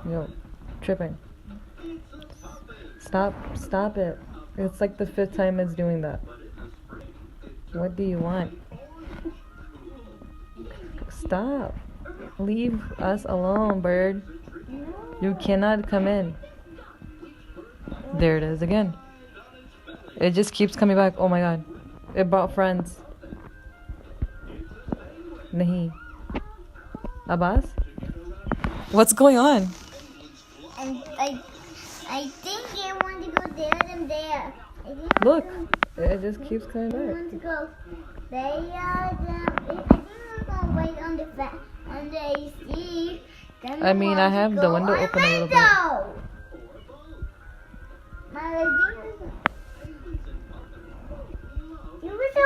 Yo, tripping. Stop it. It's like the 5th time it's doing that. What do you want? Stop. Leave us alone, bird. You cannot come in. There it is again. It just keeps coming back. Oh my god. It brought friends. Nahi. Abbas? What's going on? And I think I want to go there and there. Look. It just keeps coming I back. want to go there. I think we're going to wait on the fan on the AC. Then I mean, I have the window open a little bit. My idea is... You were so